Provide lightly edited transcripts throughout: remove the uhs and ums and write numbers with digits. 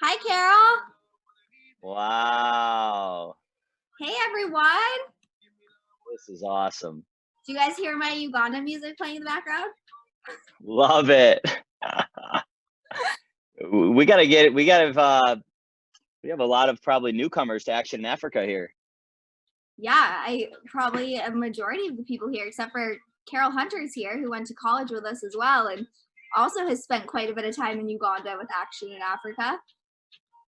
Hi, Carol. Wow, Hey, everyone. this is awesome. Do you guys hear my Uganda music playing in the background? Love it. We gotta get it. We have a lot of probably newcomers to Action in Africa here. Yeah, I probably a majority of the people here, except for Carol Hunter's here, who went to college with us as well, and also has spent quite a bit of time in Uganda with Action in Africa.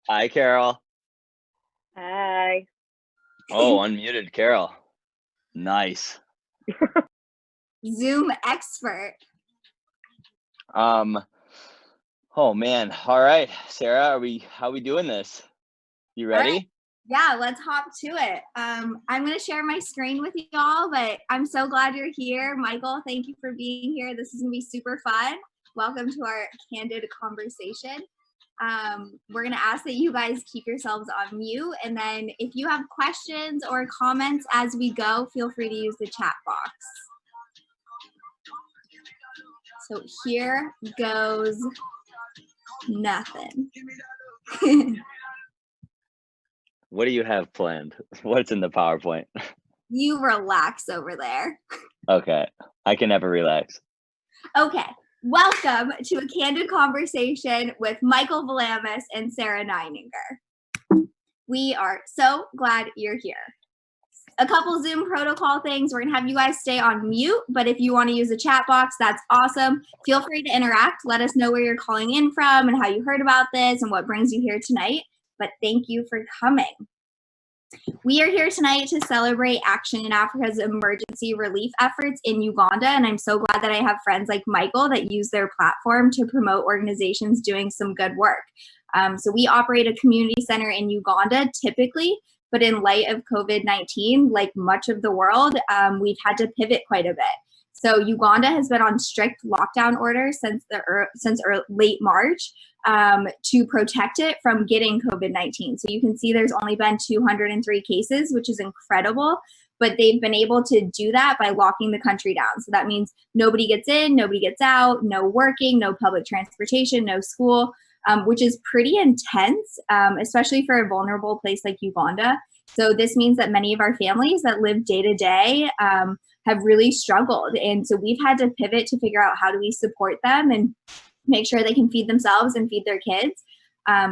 Hi, Carol. Hi. Oh, unmuted Carol. Nice. Zoom expert. Oh man. All right, Sarah, how we doing this? You ready? Right. Yeah, let's hop to it. I'm going to share my screen with you all, but I'm so glad you're here. Michael, thank you for being here. This is going to be super fun. Welcome to our candid conversation. We're going to ask that you guys keep yourselves on mute. And then if you have questions or comments as we go, feel free to use the chat box. So here goes nothing. What do you have planned? What's in the PowerPoint? You relax over there. Okay, I can never relax. Okay, welcome to a candid conversation with Michael Vlamis and Sarah Ninger. We are so glad you're here. A couple Zoom protocol things. We're gonna have you guys stay on mute, but if you want to use the chat box, that's awesome. Feel free to interact. Let us know where you're calling in from and how you heard about this and what brings you here tonight. But thank you for coming. We are here tonight to celebrate Action in Africa's emergency relief efforts in Uganda, and I'm so glad that I have friends like Michael that use their platform to promote organizations doing some good work. So we operate a community center in Uganda typically, but in light of COVID-19, like much of the world, we've had to pivot quite a bit. So Uganda has been on strict lockdown orders since late March to protect it from getting COVID-19. So you can see there's only been 203 cases, which is incredible, but they've been able to do that by locking the country down. So that means nobody gets in, nobody gets out, no working, no public transportation, no school, which is pretty intense, especially for a vulnerable place like Uganda. So this means that many of our families that live day to day have really struggled. And so we've had to pivot to figure out how do we support them and make sure they can feed themselves and feed their kids.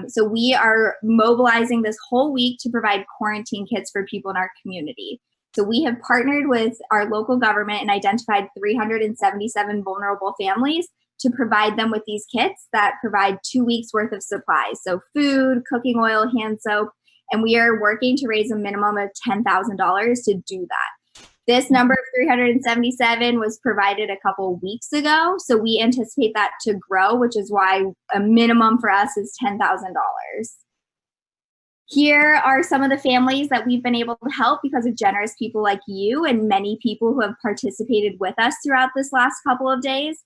So we are mobilizing this whole week to provide quarantine kits for people in our community. So we have partnered with our local government and identified 377 vulnerable families to provide them with these kits that provide 2 weeks worth of supplies. So food, cooking oil, hand soap, and we are working to raise a minimum of $10,000 to do that. This number of 377 was provided a couple weeks ago, so we anticipate that to grow, which is why a minimum for us is $10,000. Here are some of the families that we've been able to help because of generous people like you and many people who have participated with us throughout this last couple of days.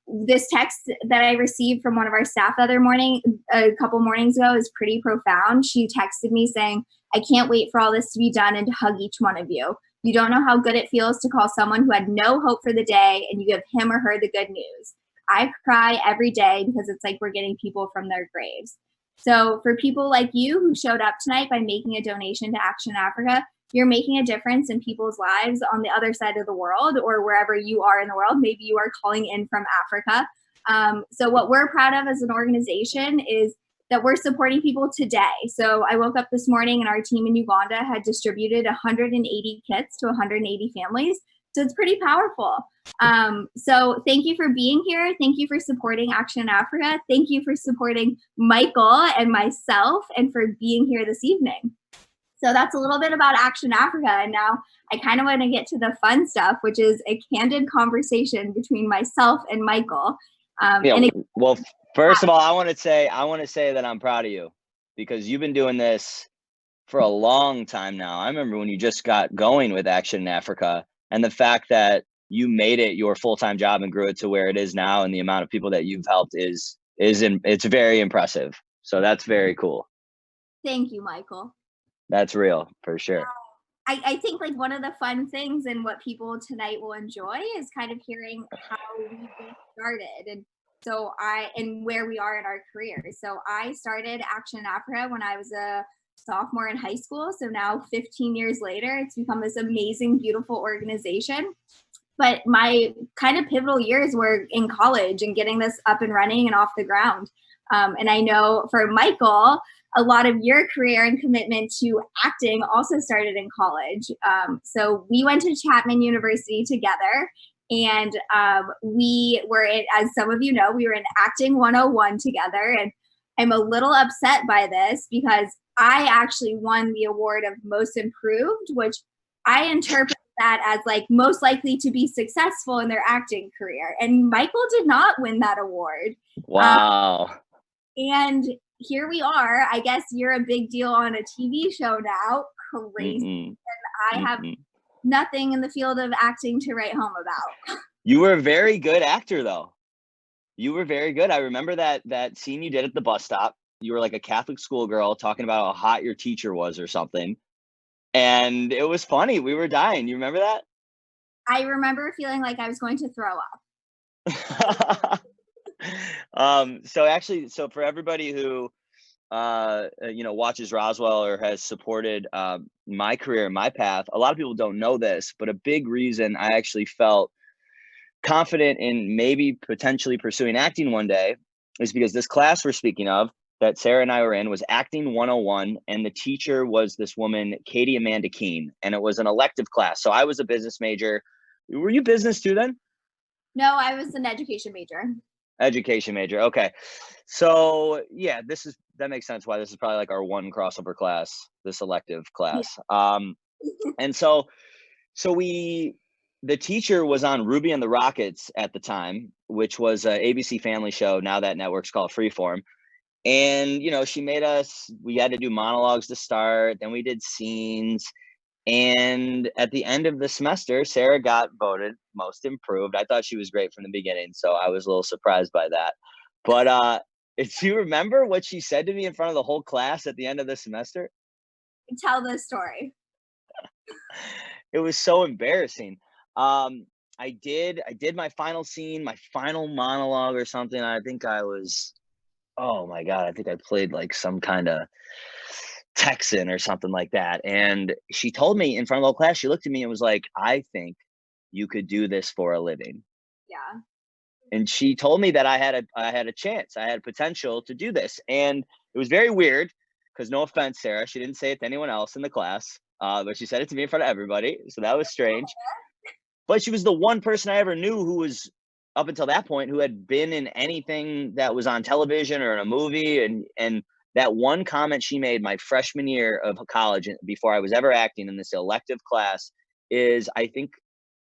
This text that I received from one of our staff the other morning, a couple mornings ago, is pretty profound. She texted me saying, "I can't wait for all this to be done and to hug each one of you. You don't know how good it feels to call someone who had no hope for the day and you give him or her the good news. I cry every day because it's like we're getting people from their graves." So for people like you who showed up tonight by making a donation to Action Africa, you're making a difference in people's lives on the other side of the world or wherever you are in the world. Maybe you are calling in from Africa. So what we're proud of as an organization is that we're supporting people today. So I woke up this morning and our team in Uganda had distributed 180 kits to 180 families. So it's pretty powerful. So thank you for being here. Thank you for supporting Action in Africa. Thank you for supporting Michael and myself and for being here this evening. So that's a little bit about Action Africa. And now I kind of want to get to the fun stuff, which is a candid conversation between myself and Michael. Well, first of all, I want to say that I'm proud of you because you've been doing this for a long time now. I remember when you just got going with Action in Africa, and the fact that you made it your full-time job and grew it to where it is now, and the amount of people that you've helped it's very impressive. So that's very cool. Thank you, Michael. That's real for sure. I think like one of the fun things and what people tonight will enjoy is kind of hearing how we started. And and where we are in our careers. So I started Action in Africa when I was a sophomore in high school. So now 15 years later, it's become this amazing, beautiful organization. But my kind of pivotal years were in college and getting this up and running and off the ground. And I know for Michael, a lot of your career and commitment to acting also started in college. So we went to Chapman University together, and we were in, as some of you know, we were in Acting 101 together. And I'm a little upset by this because I actually won the award of Most Improved, which I interpret that as like most likely to be successful in their acting career. And Michael did not win that award. Wow. And here we are. I guess you're a big deal on a TV show now. Crazy. And I have nothing in the field of acting to write home about. You were a very good actor, though. You were very good. I remember that scene you did at the bus stop. You were like a Catholic schoolgirl talking about how hot your teacher was or something. And it was funny. We were dying. You remember that? I remember feeling like I was going to throw up. So for everybody who watches Roswell or has supported my career, my path, a lot of people don't know this, but a big reason I actually felt confident in maybe potentially pursuing acting one day is because this class we're speaking of that Sarah and I were in was Acting 101, and the teacher was this woman, Katie Amanda Keene, and it was an elective class. So I was a business major. Were you business too then? No, I was an education major. Education major. Okay. So yeah, that makes sense why this is probably like our one crossover class, this elective class. Yeah. And so the teacher was on Ruby and the Rockets at the time, which was a ABC family show. Now that network's called Freeform. And, she made we had to do monologues to start, then we did scenes. And at the end of the semester, Sarah got voted Most Improved. I thought she was great from the beginning, so I was a little surprised by that. But do you remember what she said to me in front of the whole class at the end of the semester? Tell the story. It was so embarrassing. I did my final scene, my final monologue or something. I think I was, oh my God, I think I played like some kind of Texan or something like that. And she told me in front of the whole class, she looked at me and was like, I think you could do this for a living. Yeah. And she told me that I had a chance, I had potential to do this. And it was very weird because, no offense, Sarah, she didn't say it to anyone else in the class, but she said it to me in front of everybody. So that was strange. But she was the one person I ever knew who was, up until that point, who had been in anything that was on television or in a movie. And that one comment she made my freshman year of college, before I was ever acting in this elective class, is I think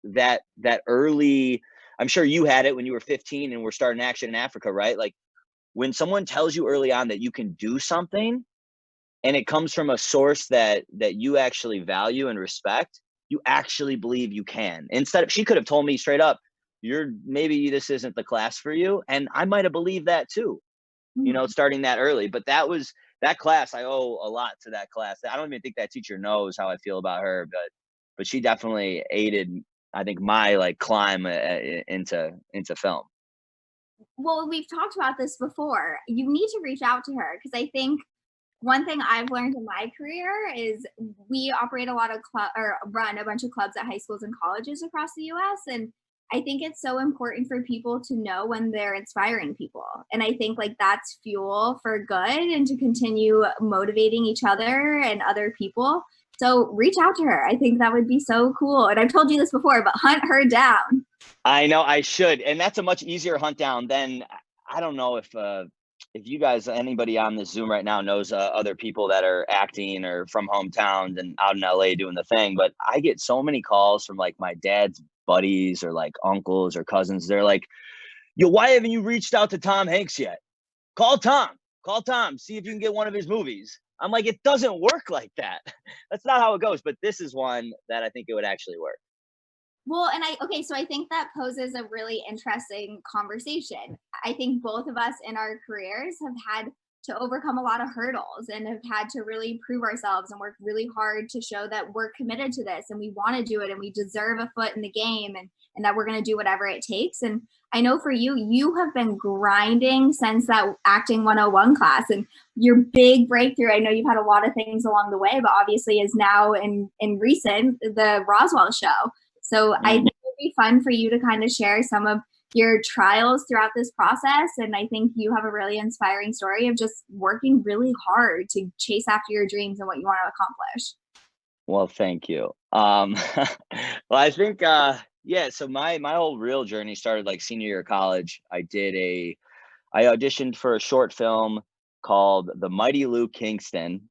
that early, I'm sure you had it when you were 15 and we're starting Action in Africa, right? Like when someone tells you early on that you can do something and it comes from a source that you actually value and respect, you actually believe you can. She could have told me straight up, maybe this isn't the class for you. And I might have believed that too, starting that early. But that class, I owe a lot to that class. I don't even think that teacher knows how I feel about her, but she definitely aided, I think, my like climb into film. Well, we've talked about this before. You need to reach out to her because I think one thing I've learned in my career is we operate a lot of run a bunch of clubs at high schools and colleges across the US. And I think it's so important for people to know when they're inspiring people. And I think like that's fuel for good and to continue motivating each other and other people. So reach out to her. I think that would be so cool. And I've told you this before, but hunt her down. I know I should. And that's a much easier hunt down than, I don't know if you guys, anybody on this Zoom right now knows other people that are acting or from hometowns and out in LA doing the thing. But I get so many calls from like my dad's buddies or like uncles or cousins. They're like, yo, why haven't you reached out to Tom Hanks yet? Call Tom, see if you can get one of his movies. I'm like, it doesn't work like that. That's not how it goes. But this is one that I think it would actually work. Well, so I think that poses a really interesting conversation. I think both of us in our careers have had to overcome a lot of hurdles and have had to really prove ourselves and work really hard to show that we're committed to this and we want to do it and we deserve a foot in the game, and that we're going to do whatever it takes. And I know for you, you have been grinding since that acting 101 class, and your big breakthrough, I know you've had a lot of things along the way, but obviously is now in recent, the Roswell show. So I think it would be fun for you to kind of share some of your trials throughout this process. And I think you have a really inspiring story of just working really hard to chase after your dreams and what you want to accomplish. Well, thank you. Well, I think, yeah, so my whole real journey started like senior year of college. I auditioned for a short film called The Mighty Luke Kingston,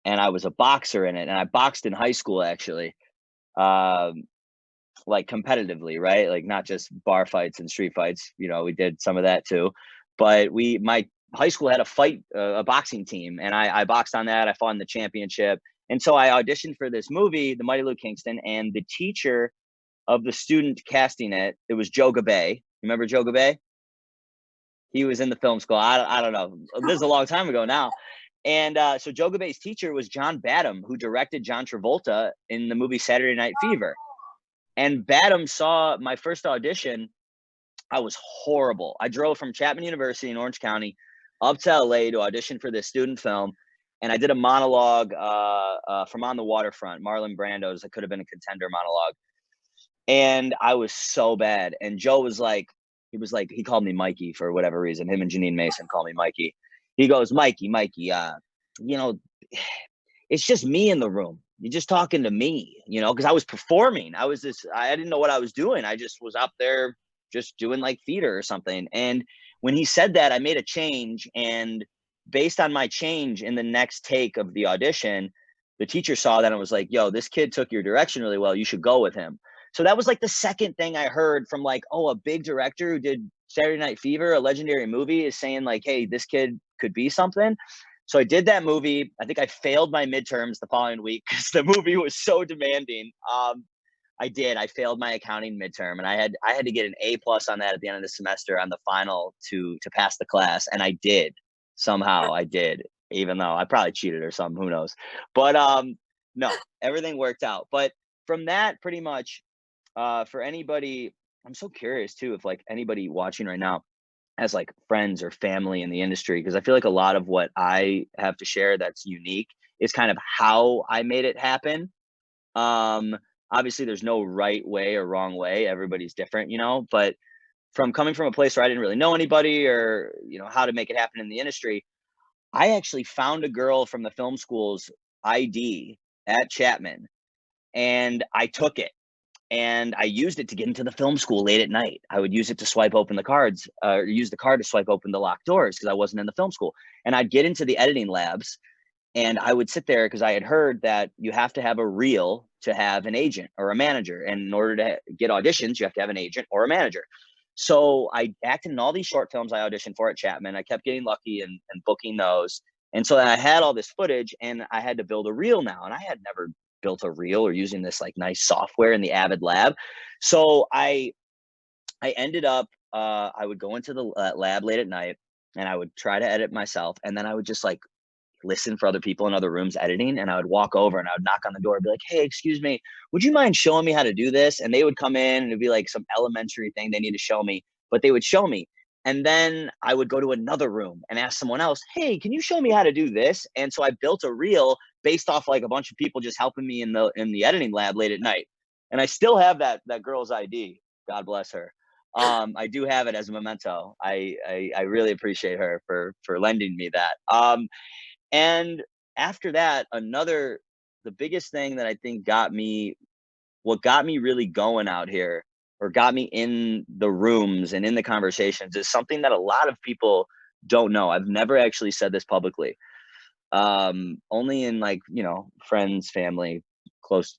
and I was a boxer in it. And I boxed in high school, actually. Like competitively, right? Like not just bar fights and street fights. We did some of that too. But my high school had a boxing team, and I boxed on that. I fought in the championship. And so I auditioned for this movie, The Mighty Luke Kingston, and the teacher of the student casting it was Joe Gabay. You remember Joe Gabay? He was in the film school. I don't know. This is a long time ago now. And so Joe Gabay's teacher was John Badham, who directed John Travolta in the movie Saturday Night Fever. And Badham saw my first audition. I was horrible. I drove from Chapman University in Orange County up to LA to audition for this student film. And I did a monologue from On the Waterfront, Marlon Brando's. It could have been a contender monologue. And I was so bad. And Joe was like, he called me Mikey for whatever reason. Him and Janine Mason call me Mikey. He goes, Mikey, it's just me in the room. You're just talking to me, because I was performing. I didn't know what I was doing. I just was up there just doing like theater or something. And when he said that, I made a change. And based on my change in the next take of the audition, the teacher saw that and was like, yo, this kid took your direction really well. You should go with him. So that was like the second thing I heard from like, oh, a big director who did Saturday Night Fever, a legendary movie, is saying like, hey, this kid could be something. So I did that movie. I think I failed my midterms the following week because the movie was so demanding. I failed my accounting midterm, and I had to get an A+ on that at the end of the semester on the final to pass the class. And I did. Somehow I did, even though I probably cheated or something, who knows. But no, everything worked out. But from that, pretty much, for anybody, I'm so curious too, if like anybody watching right now as like friends or family in the industry, because I feel like a lot of what I have to share that's unique is kind of how I made it happen. Obviously there's no right way or wrong way. Everybody's different, but coming from a place where I didn't really know anybody or, how to make it happen in the industry, I actually found a girl from the film school's ID at Chapman, and I took it. And I used it to get into the film school late at night. I would use it to swipe open the cards, or use the card to swipe open the locked doors because I wasn't in the film school. And I'd get into the editing labs, and I would sit there because I had heard that you have to have a reel to have an agent or a manager. And in order to get auditions, you have to have an agent or a manager. So I acted in all these short films I auditioned for at Chapman. I kept getting lucky and booking those. And so I had all this footage, and I had to build a reel now. And I had never built a reel or using this like nice software in the Avid lab. So I ended up, I would go into the lab late at night, and I would try to edit myself. And then I would just like listen for other people in other rooms editing. And I would walk over and I would knock on the door and be like, hey, excuse me, would you mind showing me how to do this? And they would come in, and it'd be like some elementary thing they need to show me, but they would show me. And then I would go to another room and ask someone else, hey, can you show me how to do this? And so I built a reel based off like a bunch of people just helping me in the editing lab late at night. And I still have that girl's ID. God bless her. I do have it as a memento. I really appreciate her for lending me that. And after that, the biggest thing that I think what got me really going out here, or got me in the rooms and in the conversations, is something that a lot of people don't know. I've never actually said this publicly. Only in like, friends, family, close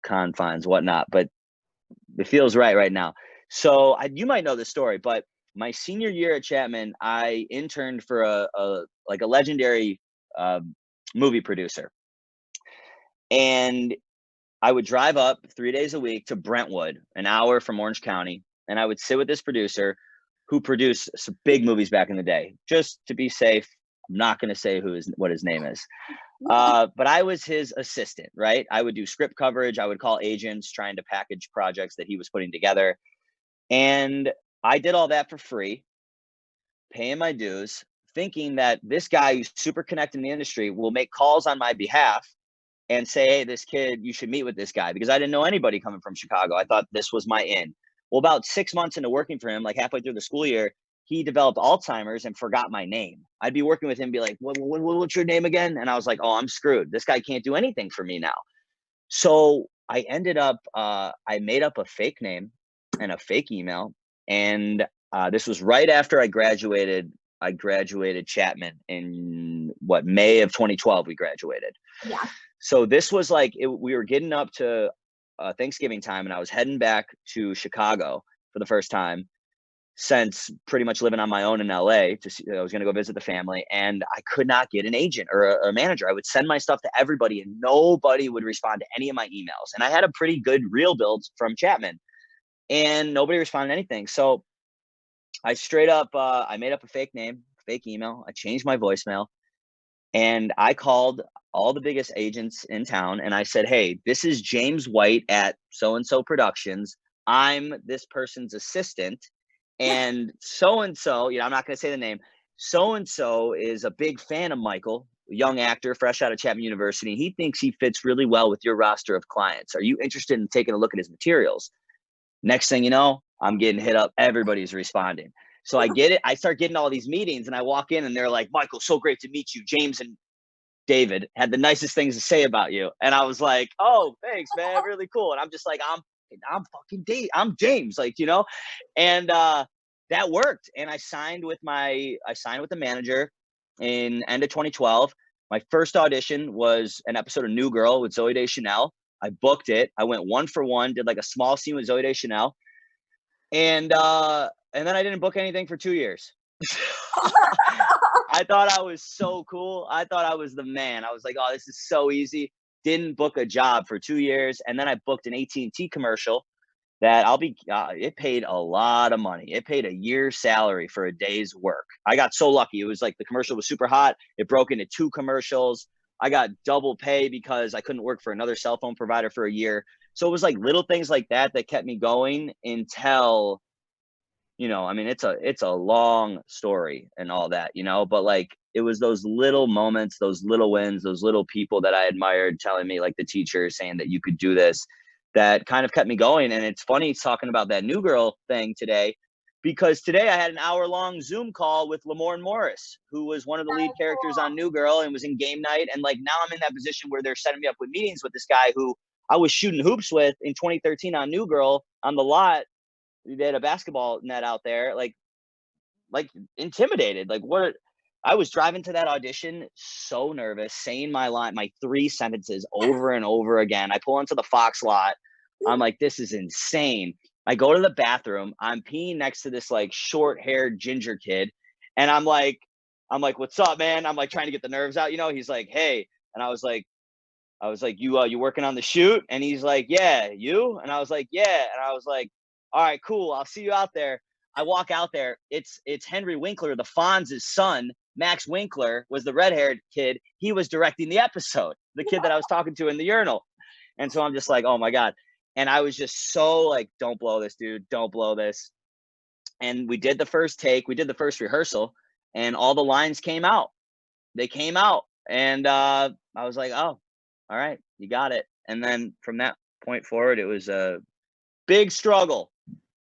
confines, whatnot, but it feels right now. So you might know this story, but my senior year at Chapman, I interned for a legendary movie producer. And I would drive up 3 days a week to Brentwood, an hour from Orange County, and I would sit with this producer who produced some big movies back in the day. Just to be safe, I'm not going to say what his name is. But I was his assistant, right? I would do script coverage. I would call agents trying to package projects that he was putting together. And I did all that for free, paying my dues, thinking that this guy who's super connected in the industry will make calls on my behalf and say, hey, this kid, you should meet with this guy, because I didn't know anybody coming from Chicago. I thought this was my in. Well, about 6 months into working for him, like halfway through the school year, he developed Alzheimer's and forgot my name. I'd be working with him and be like, what's your name again? And I was like, oh, I'm screwed. This guy can't do anything for me now. So I ended up, I made up a fake name and a fake email. And this was right after I graduated. I graduated Chapman in May of 2012, we graduated. Yeah. So this was like, we were getting up to Thanksgiving time, and I was heading back to Chicago for the first time since pretty much living on my own in LA. I was going to go visit the family, and I could not get an agent or a manager. I would send my stuff to everybody and nobody would respond to any of my emails. And I had a pretty good reel build from Chapman and nobody responded to anything. So I straight up, I made up a fake name, fake email. I changed my voicemail, and I called all the biggest agents in town. And I said, hey, this is James White at so-and-so Productions. I'm this person's assistant. And so-and-so, I'm not going to say the name. So-and-so is a big fan of Michael, a young actor, fresh out of Chapman University. He thinks he fits really well with your roster of clients. Are you interested in taking a look at his materials? Next thing you know, I'm getting hit up. Everybody's responding. So I get it. I start getting all these meetings, and I walk in and they're like, Michael, so great to meet you. James and David had the nicest things to say about you. And I was like, oh, thanks, man. Really cool. And I'm just like, I'm fucking Dave. I'm James, and that worked. And I signed with the manager in end of 2012. My first audition was an episode of New Girl with Zooey Deschanel. I booked it. I went 1 for 1, did like a small scene with Zooey Deschanel. And then I didn't book anything for 2 years. I thought I was so cool. I thought I was the man. I was like, oh, this is so easy. Didn't book a job for 2 years. And then I booked an AT&T commercial that it paid a lot of money. It paid a year's salary for a day's work. I got so lucky. It was like the commercial was super hot. It broke into 2 commercials. I got double pay because I couldn't work for another cell phone provider for a year. So it was like little things like that kept me going until, it's a long story and all that, but like, it was those little moments, those little wins, those little people that I admired telling me, like the teacher saying that you could do this, that kind of kept me going. And it's funny talking about that New Girl thing today, because today I had an hour-long Zoom call with Lamorne Morris, who was one of the lead characters on New Girl and was in Game Night. And like, now I'm in that position where they're setting me up with meetings with this guy who I was shooting hoops with in 2013 on New Girl on the lot. They had a basketball net out there, like intimidated. Like, what? I was driving to that audition so nervous, saying my 3 sentences over and over again. I pull into the Fox lot. I'm like, this is insane. I go to the bathroom. I'm peeing next to this like short-haired ginger kid. And I'm like, what's up, man? I'm like trying to get the nerves out. He's like, hey. And I was like, you working on the shoot? And he's like, yeah, you? And I was like, yeah. And I was like, all right, cool. I'll see you out there. I walk out there. It's Henry Winkler, the Fonz's son. Max Winkler was the red-haired kid. He was directing the episode, the kid that I was talking to in the urinal. And so I'm just like, oh my God. And I was just so like, don't blow this, dude. Don't blow this. And we did the first take. We did the first rehearsal, and all the lines came out. They came out. And I was like, oh, all right, you got it. And then from that point forward, it was a big struggle.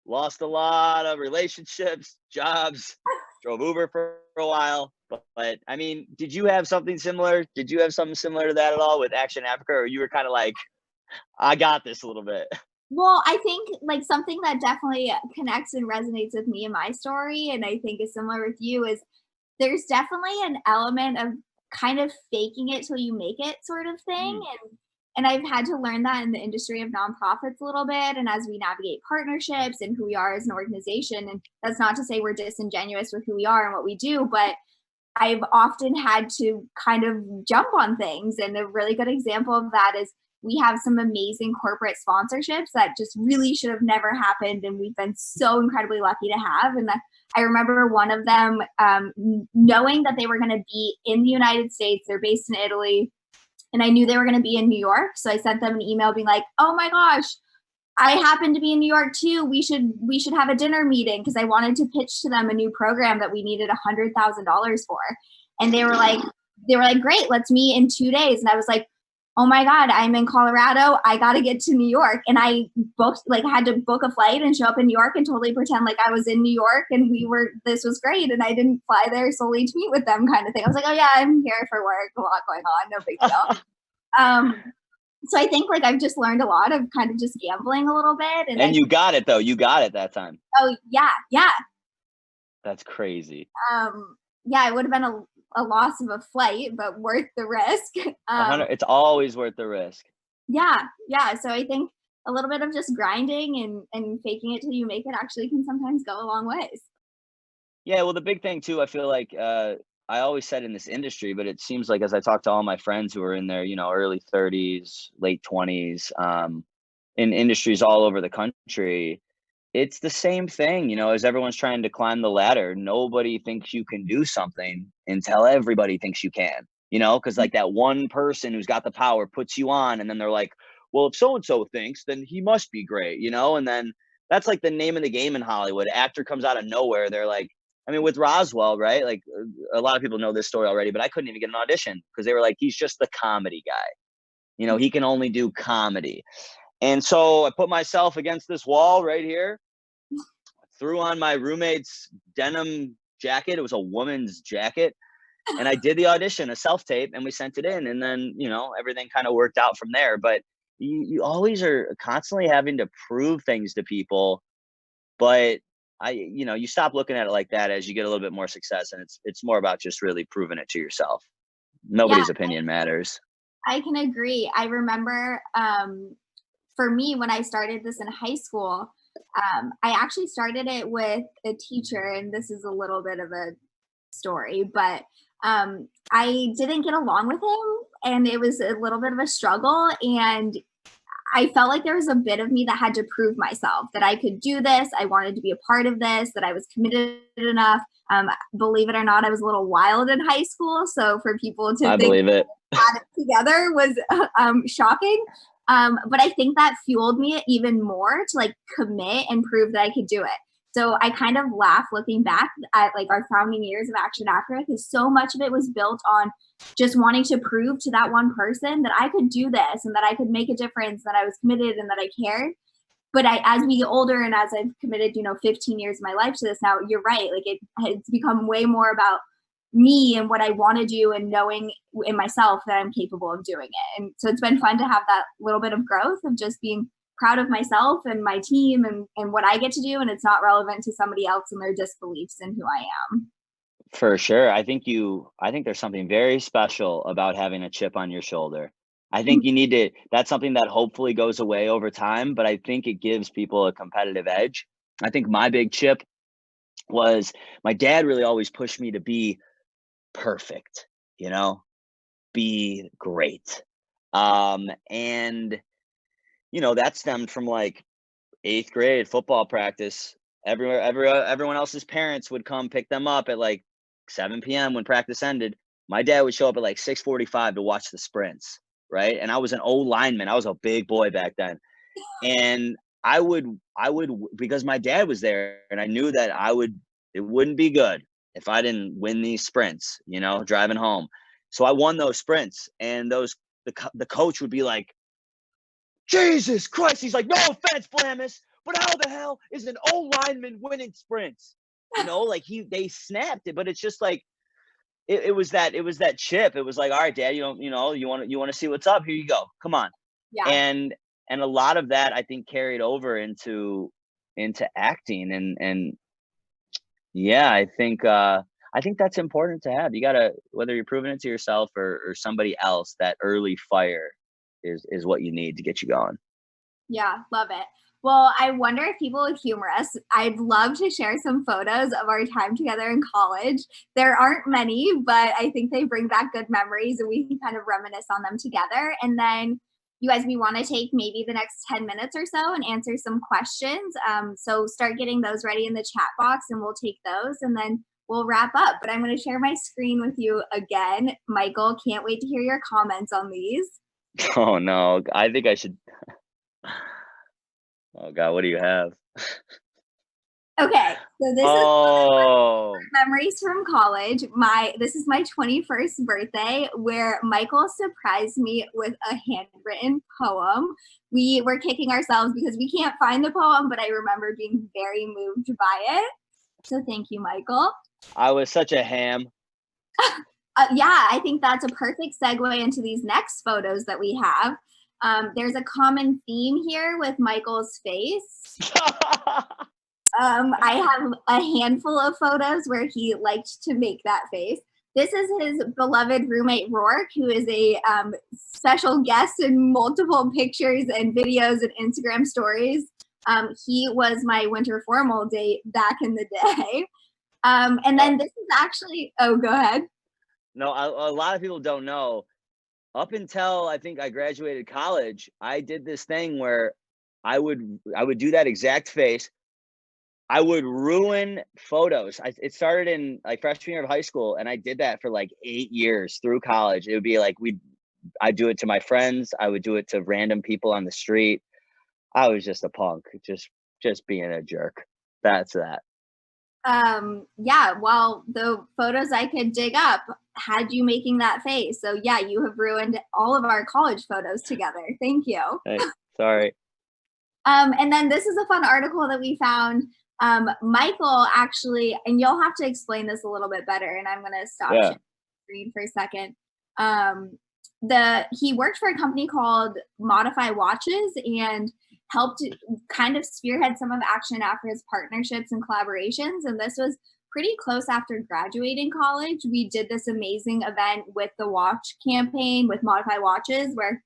Lost a lot of relationships, jobs, drove Uber for a while. But I mean, did you have something similar? Did you have something similar to that at all with Action Africa? Or you were kind of like, I got this a little bit? Well, I think like something that definitely connects and resonates with me and my story, and I think is similar with you, is there's definitely an element of kind of faking it till you make it sort of thing. And I've had to learn that in the industry of nonprofits a little bit, and as we navigate partnerships and who we are as an organization. And that's not to say we're disingenuous with who we are and what we do, but I've often had to kind of jump on things. And a really good example of that is we have some amazing corporate sponsorships that just really should have never happened, and we've been so incredibly lucky to have. And I remember one of them knowing that they were going to be in the United States. They're based in Italy, and I knew they were going to be in New York. So I sent them an email being like, "Oh my gosh, I happen to be in New York too. We should have a dinner meeting," because I wanted to pitch to them a new program that we needed $100,000 for. And they were like, "Great, let's meet in 2 days." And I was like, "Oh my God, I'm in Colorado. I got to get to New York." And I had to book a flight and show up in New York and totally pretend like I was in New York and this was great. And I didn't fly there solely to meet with them, kind of thing. I was like, "Oh yeah, I'm here for work, a lot going on, no big deal." So I think I've just learned a lot of kind of just gambling a little bit. And you got it though. You got it that time. Oh yeah. That's crazy. Yeah, it would have been a loss of a flight, but worth the risk. It's always worth the risk. Yeah. So I think a little bit of just grinding and faking it till you make it actually can sometimes go a long ways. Yeah, well, the big thing too, I feel like I always said in this industry, but it seems like as I talk to all my friends who are in their, early 30s, late 20s, in industries all over the country, it's the same thing, as everyone's trying to climb the ladder. Nobody thinks you can do something until everybody thinks you can, because that one person who's got the power puts you on, and then they're like, well, if so-and-so thinks, then he must be great, and then that's the name of the game in Hollywood. Actor comes out of nowhere. They're like, with Roswell, right? A lot of people know this story already, but I couldn't even get an audition because they were like, he's just the comedy guy. He can only do comedy. And so I put myself against this wall right here, threw on my roommate's denim jacket. It was a woman's jacket. And I did the audition, a self-tape, and we sent it in. And then, everything kind of worked out from there. But you always are constantly having to prove things to people. But you stop looking at it like that as you get a little bit more success, and it's more about just really proving it to yourself. Nobody's opinion matters. I can agree. I remember for me, when I started this in high school, I actually started it with a teacher, and this is a little bit of a story, but I didn't get along with him, and it was a little bit of a struggle, and I felt like there was a bit of me that had to prove myself, that I could do this. I wanted to be a part of this, that I was committed enough. Believe it or not, I was a little wild in high school. So for people to believe it. Had it together was shocking. But I think that fueled me even more to commit and prove that I could do it. So I kind of laugh looking back at our founding years of Action Africa, because so much of it was built on just wanting to prove to that one person that I could do this and that I could make a difference, that I was committed and that I cared. But as we get older and as I've committed, 15 years of my life to this now, you're right. It's become way more about me and what I want to do and knowing in myself that I'm capable of doing it. And so it's been fun to have that little bit of growth of just being proud of myself and my team and what I get to do. And it's not relevant to somebody else and their disbeliefs in who I am. For sure. I think there's something very special about having a chip on your shoulder. I think you need to, that's something that hopefully goes away over time, but I think it gives people a competitive edge. I think my big chip was my dad really always pushed me to be perfect, be great. And that stemmed from 8th grade football practice. Everyone else's parents would come pick them up at 7 p.m. when practice ended. My dad would show up at 6:45 to watch the sprints, right? And I was an old lineman. I was a big boy back then. And I would because my dad was there, and I knew that it wouldn't be good if I didn't win these sprints, driving home. So I won those sprints, and the coach would be like, Jesus Christ. He's like, no offense, Vlamis, but how the hell is an old lineman winning sprints? They snapped it, but it's just it was that chip. It was all right, Dad, you want to see what's up? Here you go. Come on. Yeah. And a lot of that I think carried over into acting, and yeah, I think that's important to have. You gotta, whether you're proving it to yourself or somebody else, that early fire is what you need to get you going. Yeah, love it. Well, I wonder if people would humor us. I'd love to share some photos of our time together in college. There aren't many, but I think they bring back good memories, and we can kind of reminisce on them together. And then, you guys, we want to take maybe the next 10 minutes or so and answer some questions. So start getting those ready in the chat box and we'll take those and then we'll wrap up. But I'm going to share my screen with you again. Michael, can't wait to hear your comments on these. Oh no, I think I should. Oh God, what do you have? Okay, so this Oh, is memories from college. This is my 21st birthday where Michael surprised me with a handwritten poem. We were kicking ourselves because we can't find the poem, but I remember being very moved by it. So thank you, Michael. I was such a ham. Yeah, I think that's a perfect segue into these next photos that we have. There's a common theme here with Michael's face. I have a handful of photos where he liked to make that face. This is his beloved roommate, Rourke, who is a special guest in multiple pictures and videos and Instagram stories. He was my winter formal date back in the day. And then this is actually, oh, go ahead. No, a lot of people don't know. Up until I think I graduated college, I did this thing where I would do that exact face. I would ruin photos. It started in like freshman year of high school, and I did that for like 8 years through college. It would be like I'd do it to my friends. I would do it to random people on the street. I was just a punk, just being a jerk. That's that. Yeah, well, the photos I could dig up had you making that face. So yeah, you have ruined all of our college photos together. Thank you. Hey, sorry. And then this is a fun article that we found. Michael actually, and you'll have to explain this a little bit better, and I'm gonna stop sharing the screen for a second. He worked for a company called Modify Watches and helped kind of spearhead some of Action Africa's partnerships and collaborations. And this was pretty close after graduating college. We did this amazing event with the watch campaign with Modify Watches where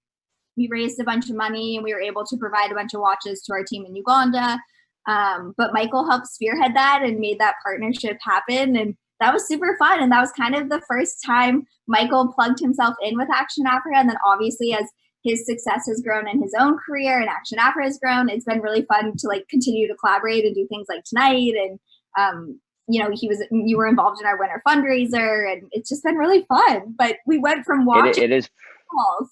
we raised a bunch of money and we were able to provide a bunch of watches to our team in Uganda. But Michael helped spearhead that and made that partnership happen. And that was super fun. And that was kind of the first time Michael plugged himself in with Action Africa. And then obviously as his success has grown in his own career and Action Africa has grown, it's been really fun to like continue to collaborate and do things like tonight. And, you know, you were involved in our winter fundraiser and it's just been really fun. But we went from watching it is calls.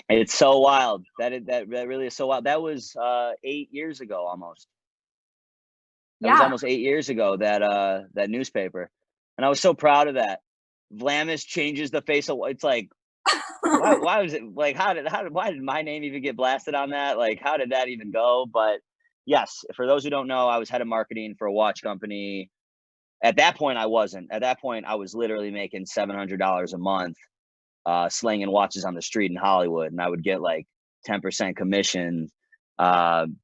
It's so wild. That really is so wild. That was 8 years ago almost. That was almost 8 years ago, that newspaper. And I was so proud of that. Vlamis changes the face of it's like why was it like why did my name even get blasted on that? Like how did that even go? But yes, for those who don't know, I was head of marketing for a watch company. At that point I wasn't. At that point I was literally making $700 a month slinging watches on the street in Hollywood, and I would get like 10% commission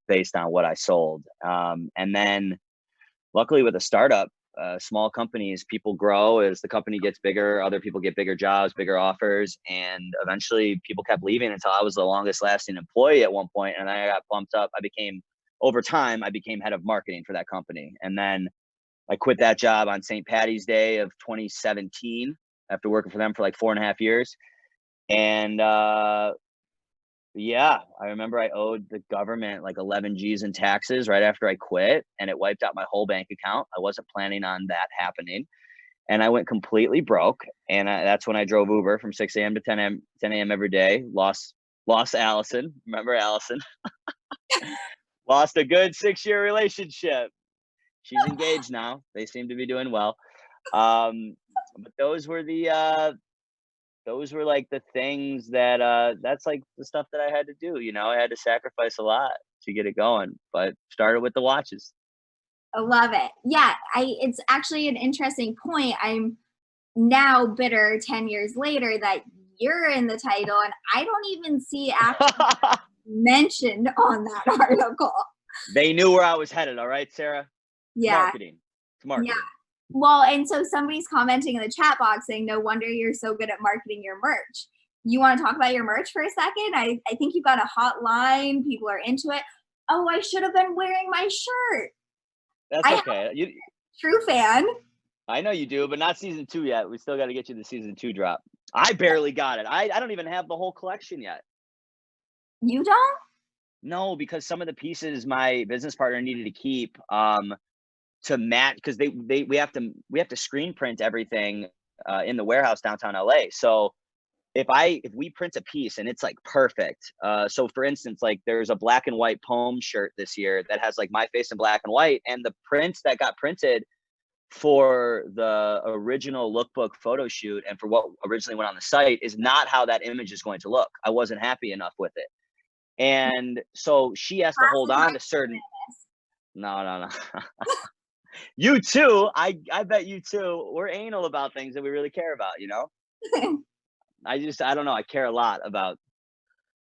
based on what I sold. And then luckily with a startup, small companies, people grow as the company gets bigger, other people get bigger jobs, bigger offers, and eventually people kept leaving until I was the longest lasting employee at one point, and then I got bumped up. Over time, I became head of marketing for that company. And then I quit that job on St. Patty's Day of 2017 after working for them for like 4.5 years. And yeah, I remember I owed the government like 11 G's in taxes right after I quit, and it wiped out my whole bank account. I wasn't planning on that happening, and I went completely broke. And that's when I drove Uber from 6 a.m. to 10 a.m. every day. Lost Allison. Remember Allison? Lost a good 6-year relationship. She's engaged now. They seem to be doing well. But those were like the things that that's like the stuff that I had to do. You know, I had to sacrifice a lot to get it going, but started with the watches. I love it. Yeah, it's actually an interesting point. I'm now bitter 10 years later that you're in the title and I don't even see Action mentioned on that article. They knew where I was headed. All right, Sarah? Yeah. Marketing. It's marketing. Yeah. Well, and so somebody's commenting in the chat box saying, no wonder you're so good at marketing your merch. You want to talk about your merch for a second? I think you've got a hot line. People are into it. Oh, I should have been wearing my shirt. That's okay. True fan. I know you do, but not season 2 yet. We still got to get you the season 2 drop. I barely got it. I don't even have the whole collection yet. You don't? No, because some of the pieces my business partner needed to keep to match, because we have to screen print everything in the warehouse downtown LA. So if we print a piece and it's like perfect, so for instance, like there's a black and white poem shirt this year that has like my face in black and white, and the prints that got printed for the original lookbook photo shoot and for what originally went on the site is not how that image is going to look. I wasn't happy enough with it. And so she has to hold on to certain. No. You too. I bet you too. We're anal about things that we really care about, you know? I don't know. I care a lot about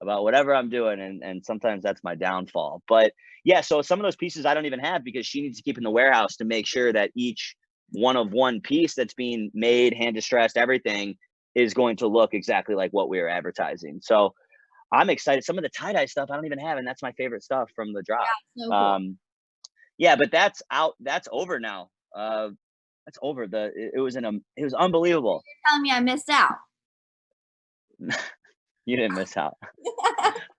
whatever I'm doing, and sometimes that's my downfall. But yeah, so some of those pieces I don't even have because she needs to keep in the warehouse to make sure that each one piece that's being made, hand distressed, everything is going to look exactly like what we are advertising. So I'm excited. Some of the tie-dye stuff I don't even have, and that's my favorite stuff from the drop. So cool. Yeah, but that's out. That's over now. That's over. It was unbelievable. You're telling me I missed out. You didn't miss out.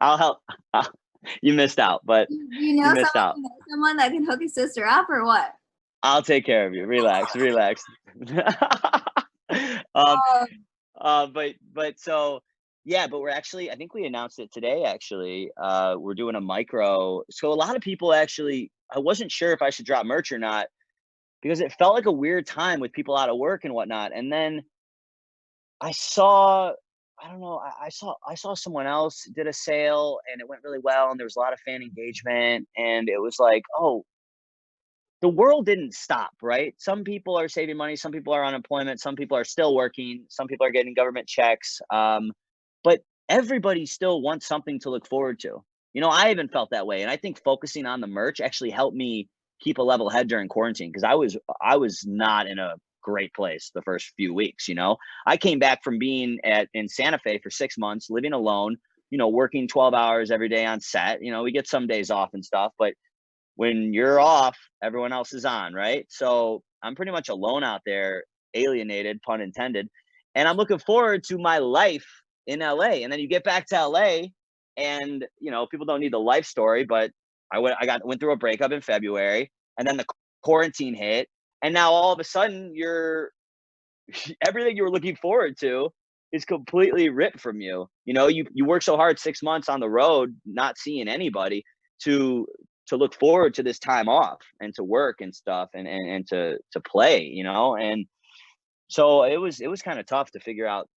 I'll help. You missed out, but You know, you missed out. Someone that can hook his sister up, or what? I'll take care of you. Relax. But so yeah, but we're actually, I think we announced it today actually. We're doing a micro. So a lot of people actually, I wasn't sure if I should drop merch or not because it felt like a weird time with people out of work and whatnot. And then I saw, I don't know, I saw someone else did a sale and it went really well and there was a lot of fan engagement and it was like, oh, the world didn't stop, right? Some people are saving money, some people are on unemployment, some people are still working, some people are getting government checks. But everybody still wants something to look forward to. You know, I even felt that way. And I think focusing on the merch actually helped me keep a level head during quarantine because I was not in a great place the first few weeks, you know. I came back from being in Santa Fe for 6 months, living alone, you know, working 12 hours every day on set. You know, we get some days off and stuff, but when you're off, everyone else is on, right? So I'm pretty much alone out there, alienated, pun intended. And I'm looking forward to my life in LA. And then you get back to LA and, you know, people don't need the life story, but I went through a breakup in February and then the quarantine hit. And now all of a sudden everything you were looking forward to is completely ripped from you. You know, you work so hard 6 months on the road, not seeing anybody to look forward to this time off and to work and stuff and to play, you know? And so it was kind of tough to figure out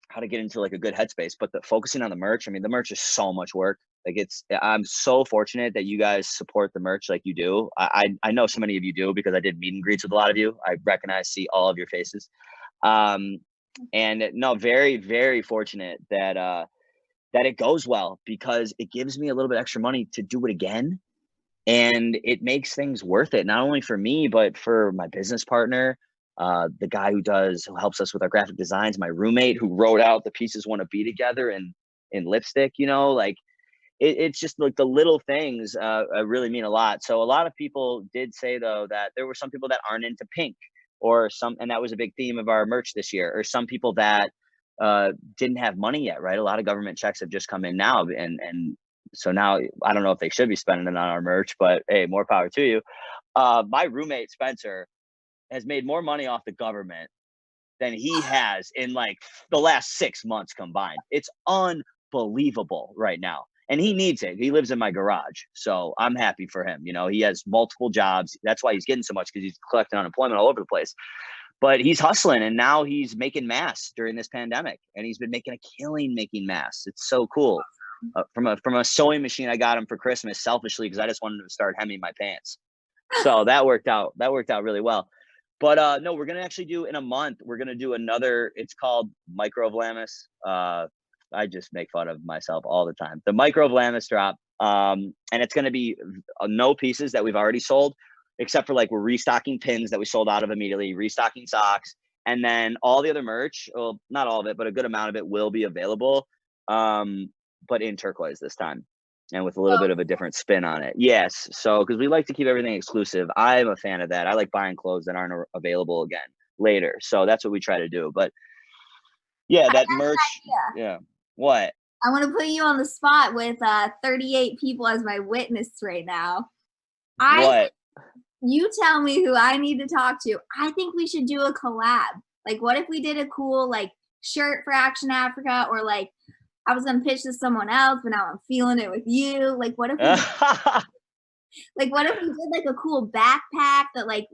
how to get into like a good headspace, but focusing on the merch, I mean, the merch is so much work. Like I'm so fortunate that you guys support the merch like you do. I know so many of you do because I did meet and greets with a lot of you. I see all of your faces. And no, very, very fortunate that it goes well because it gives me a little bit extra money to do it again. And it makes things worth it, not only for me, but for my business partner, the guy who helps us with our graphic designs, my roommate who wrote out the pieces want to be together in lipstick, you know, like it's just like the little things really mean a lot. So a lot of people did say though, that there were some people that aren't into pink and that was a big theme of our merch this year, or some people that didn't have money yet, right? A lot of government checks have just come in now. And so now I don't know if they should be spending it on our merch, but hey, more power to you. My roommate, Spencer, has made more money off the government than he has in like the last 6 months combined. It's unbelievable right now. And he needs it. He lives in my garage. So I'm happy for him. You know, he has multiple jobs. That's why he's getting so much, because he's collecting unemployment all over the place. But he's hustling, and now he's making masks during this pandemic, and he's been making a killing making masks. It's so cool. From a sewing machine I got him for Christmas, selfishly, because I just wanted to start hemming my pants. So that worked out really well. But no, we're gonna actually do in a month. We're gonna do another. It's called Micro Vlamis. I just make fun of myself all the time. The Micro Vlamis drop, and it's gonna be no pieces that we've already sold, except for like we're restocking pins that we sold out of immediately, restocking socks, and then all the other merch. Well, not all of it, but a good amount of it will be available. But in turquoise this time, and with a little bit of a different spin on it. Yes. So, because we like to keep everything exclusive. I'm a fan of that. I like buying clothes that aren't available again later. So that's what we try to do. But yeah, that merch. Yeah. What? I want to put you on the spot with 38 people as my witness right now. What? You tell me who I need to talk to. I think we should do a collab. Like, what if we did a cool like shirt for Action Africa, or like I was gonna pitch to someone else, but now I'm feeling it with you. Like, what if we did like a cool backpack that like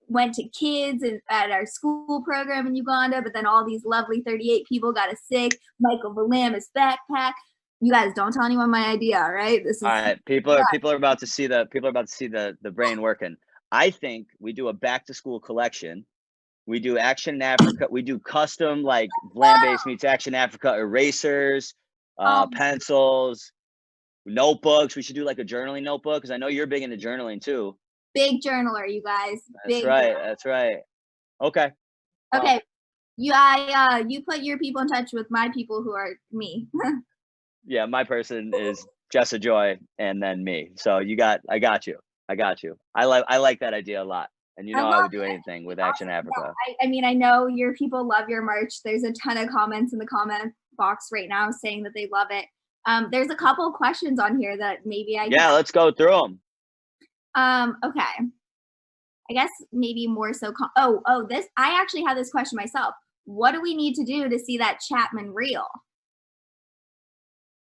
went to kids at our school program in Uganda, but then all these lovely 38 people got a sick Michael Vlamis backpack. You guys don't tell anyone my idea, all right? This is All right. People are about to see the brain working. I think we do a back to school collection. We do Action Africa. We do custom like Vlamis meets Action Africa erasers, pencils, notebooks. We should do like a journaling notebook because I know you're big into journaling too. Big journaler, you guys. That's right. That's right. Okay. Okay. You put your people in touch with my people who are me. Yeah, my person is Jessa Joy and then me. So I got you. I like that idea a lot. And I would do anything with Action Africa. I mean, I know your people love your merch. There's a ton of comments in the comment box right now saying that they love it. There's a couple of questions on here that maybe let's go through them. Okay. I guess maybe more so. This, I actually had this question myself. What do we need to do to see that Chapman reel?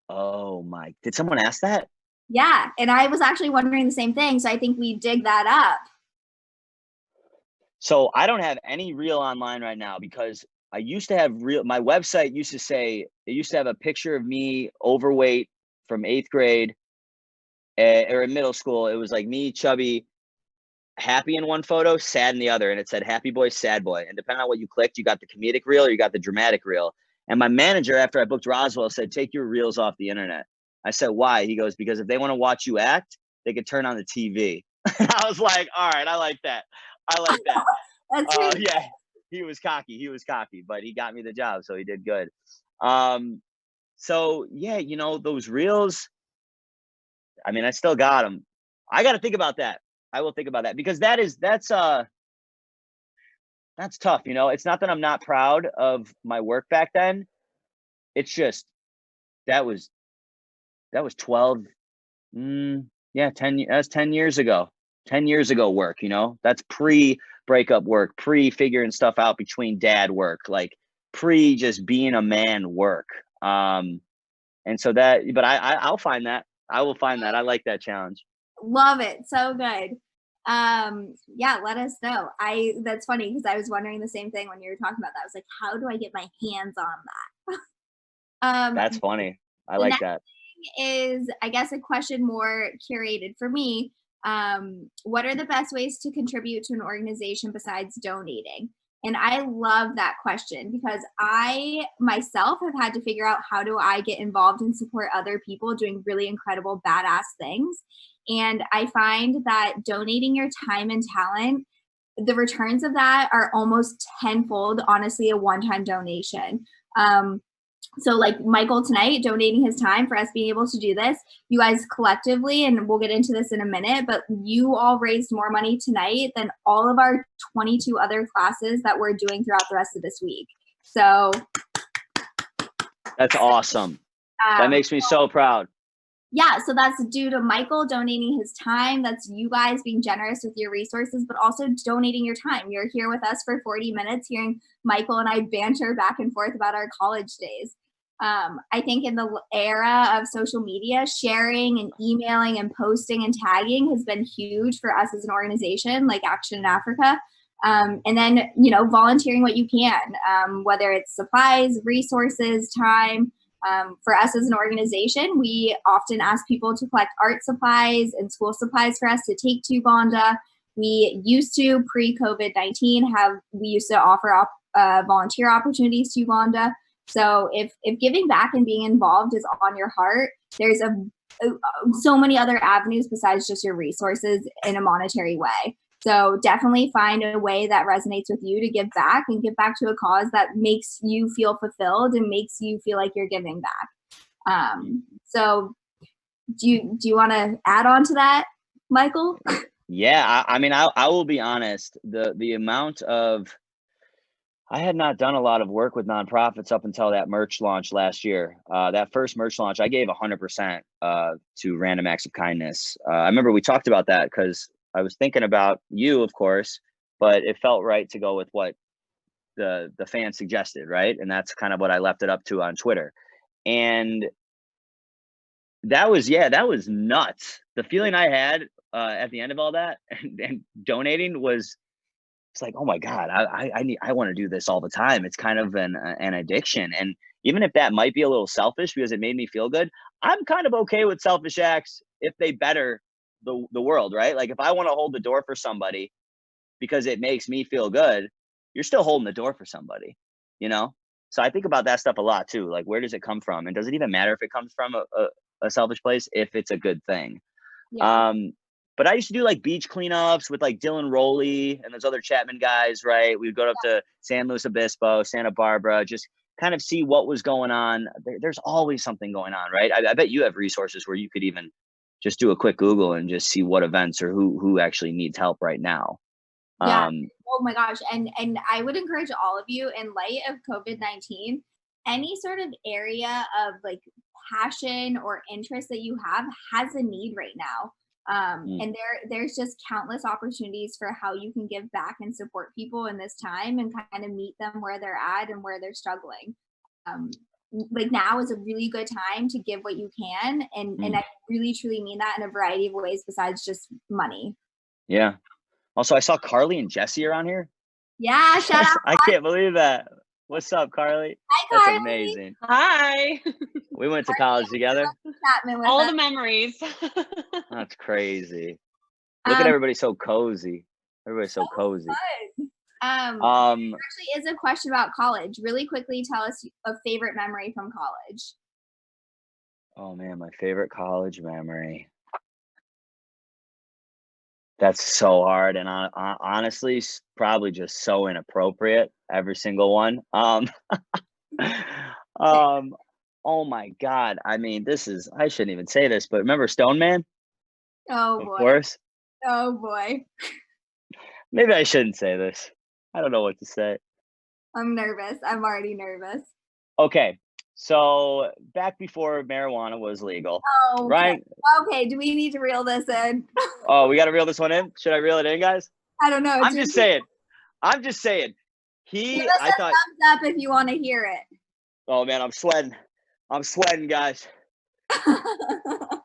Oh my, did someone ask that? Yeah. And I was actually wondering the same thing. So I think we dig that up. So I don't have any reel online right now because I used to have my website used to say, it used to have a picture of me overweight from 8th grade or in middle school. It was like me, chubby, happy in one photo, sad in the other. And it said happy boy, sad boy. And depending on what you clicked, you got the comedic reel or you got the dramatic reel. And my manager, after I booked Roswell, said, take your reels off the internet. I said, why? He goes, because if they want to watch you act, they could turn on the TV. I was like, all right, I like that. Yeah, he was cocky, but he got me the job, so he did good. So yeah, those reels, I mean, I still got them. I got to think about that. I will think about that because that's tough. It's not that I'm not proud of my work back then. It's just that was 12 10 that's 10 years ago. 10 years ago work, that's pre-breakup work, pre-figuring stuff out between dad work, like pre just being a man work. And so but I'll find that. I will find that. I like that challenge. Love it. So good. Yeah, let us know. That's funny because I was wondering the same thing when you were talking about that. I was like, how do I get my hands on that? That's funny. I like that. Is, I guess, a question more curated for me. What are the best ways to contribute to an organization besides donating? And I love that question because I myself have had to figure out how do I get involved and support other people doing really incredible, badass things. And I find that donating your time and talent, the returns of that are almost tenfold, honestly, a one-time donation. So like Michael tonight donating his time for us being able to do this, you guys collectively, and we'll get into this in a minute, but you all raised more money tonight than all of our 22 other classes that we're doing throughout the rest of this week. So that's awesome. That makes me so proud. Yeah, so that's due to Michael donating his time. That's you guys being generous with your resources, but also donating your time. You're here with us for 40 minutes hearing Michael and I banter back and forth about our college days. I think in the era of social media, sharing and emailing and posting and tagging has been huge for us as an organization like Action in Africa. And then, volunteering what you can, whether it's supplies, resources, time. For us as an organization, we often ask people to collect art supplies and school supplies for us to take to Uganda. We used to, pre-COVID-19, we used to offer volunteer opportunities to Uganda. So if giving back and being involved is on your heart, there's so many other avenues besides just your resources in a monetary way. So definitely find a way that resonates with you to give back and give back to a cause that makes you feel fulfilled and makes you feel like you're giving back. So do you want to add on to that, Michael? Yeah, I mean, I will be honest. The amount of I had not done a lot of work with nonprofits up until that merch launch last year. That first merch launch, I gave 100% to Random Acts of Kindness. I remember we talked about that because I was thinking about you, of course, but it felt right to go with what the fans suggested, right? And that's kind of what I left it up to on Twitter. And that was nuts. The feeling I had at the end of all that and donating was, it's like, oh my God, I want to do this all the time. It's kind of an addiction. And even if that might be a little selfish because it made me feel good, I'm kind of okay with selfish acts if they better the world, right? Like if I want to hold the door for somebody because it makes me feel good, you're still holding the door for somebody, you know? So I think about that stuff a lot too. Like, where does it come from? And does it even matter if it comes from a selfish place if it's a good thing? Yeah. But I used to do like beach cleanups with like Dylan Rowley and those other Chapman guys, right? We'd go up to San Luis Obispo, Santa Barbara, just kind of see what was going on. There's always something going on, right? I bet you have resources where you could even just do a quick Google and just see what events or who actually needs help right now. Yeah. Oh my gosh. And I would encourage all of you, in light of COVID-19, any sort of area of like passion or interest that you have has a need right now. Mm. And there's just countless opportunities for how you can give back and support people in this time and kind of meet them where they're at and where they're struggling. Um, like now is a really good time to give what you can, and I really truly mean that in a variety of ways besides just money. Yeah. Also, I saw Carly and Jesse around here. Yeah, shout out. I can't believe that. What's up, Carly? Hi, That's Carly. amazing. Hi. We went to college together. Chapman with All us. the memories. That's crazy. Look at everybody so cozy. Everybody's so So cozy. fun. Um, Actually is a question about college. Really quickly, tell us a favorite memory from college. oh man, my favorite college memory. That's so hard, and honestly, probably just so inappropriate. Every single one. Oh my God. I mean, I shouldn't even say this, but remember Stone Man? Oh Of boy. course. Oh boy. Maybe I shouldn't say this. I don't know what to say. I'm nervous. I'm already nervous. Okay. So back before marijuana was legal, Oh, right? okay. Do we need to reel this in? Oh, we got to reel this one in. Should I reel it in, guys? I don't know. I'm just saying. Give us I a thought, thumbs up if you want to hear it. oh man, I'm sweating, guys. I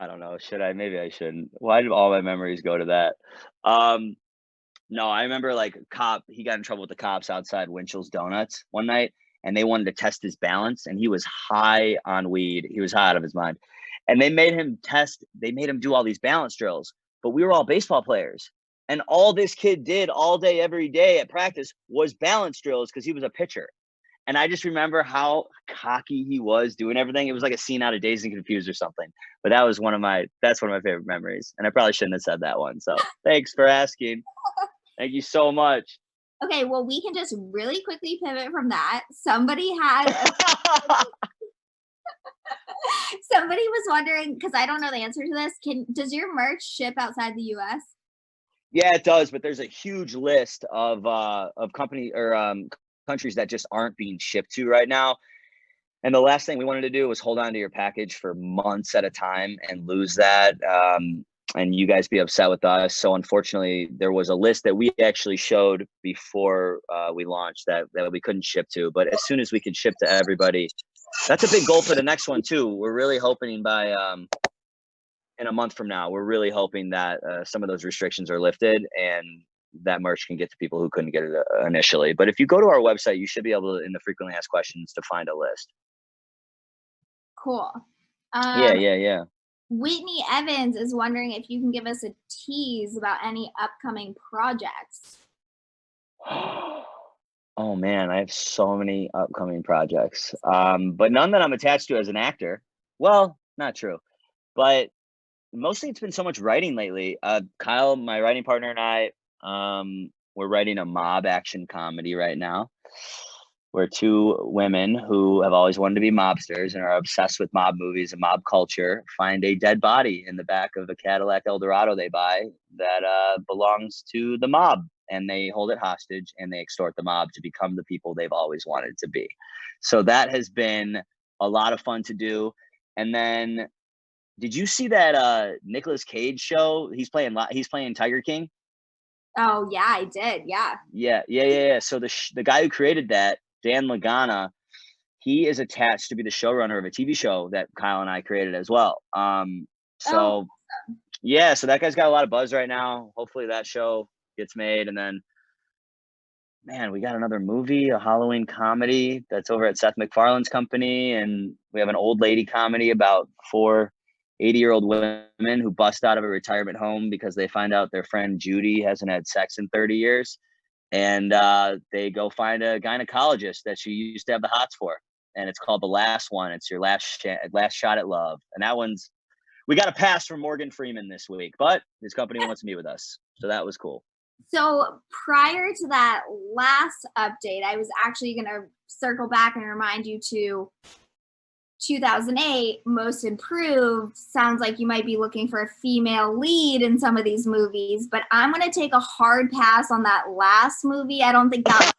don't know. Should I? Maybe I shouldn't. Why did all my memories go to that? No, I remember like a cop, he got in trouble with the cops outside Winchell's Donuts one night, and they wanted to test his balance, and he was high on weed. He was high out of his mind. And they made him do all these balance drills, but we were all baseball players. And all this kid did all day, every day at practice was balance drills because he was a pitcher. And I just remember how cocky he was doing everything. It was like a scene out of Dazed and Confused or something. But that's one of my favorite memories. And I probably shouldn't have said that one. So thanks for asking. Thank you so much. Okay, well, we can just really quickly pivot from that. Somebody was wondering, because I don't know the answer to this. Does your merch ship outside the US? Yeah, it does, but there's a huge list of company or countries that just aren't being shipped to right now. And the last thing we wanted to do was hold on to your package for months at a time and lose that. And you guys be upset with us. So unfortunately, there was a list that we actually showed before we launched that we couldn't ship to. But as soon as we could ship to everybody, that's a big goal for the next one too. We're really hoping by in a month from now, we're really hoping that some of those restrictions are lifted and that merch can get to people who couldn't get it initially. But if you go to our website, you should be able to, in the frequently asked questions, to find a list. Cool. Yeah. Whitney Evans is wondering if you can give us a tease about any upcoming projects. Oh man, I have so many upcoming projects, but none that I'm attached to as an actor. Well, not true, but mostly it's been so much writing lately. Kyle, my writing partner, and I, we're writing a mob action comedy right now. where two women who have always wanted to be mobsters and are obsessed with mob movies and mob culture find a dead body in the back of a Cadillac Eldorado they buy that belongs to the mob. And they hold it hostage and they extort the mob to become the people they've always wanted to be. So that has been a lot of fun to do. And then, did you see that Nicolas Cage show? He's playing Tiger King. Oh yeah, I did. Yeah. Yeah. So the guy who created that, Dan Lagana, he is attached to be the showrunner of a TV show that Kyle and I created as well. So that guy's got a lot of buzz right now. Hopefully that show gets made. And then, man, we got another movie, a Halloween comedy that's over at Seth MacFarlane's company. And we have an old lady comedy about 4 80-year-old women who bust out of a retirement home because they find out their friend Judy hasn't had sex in 30 years. And they go find a gynecologist that she used to have the hots for. And it's called The Last One. It's your last shot at love. And that one's, we got a pass from Morgan Freeman this week, but his company wants to meet with us. So that was cool. So prior to that last update, I was actually going to circle back and remind you to 2008 Most Improved. Sounds like you might be looking for a female lead in some of these movies, but I'm going to take a hard pass on that last movie. I don't think that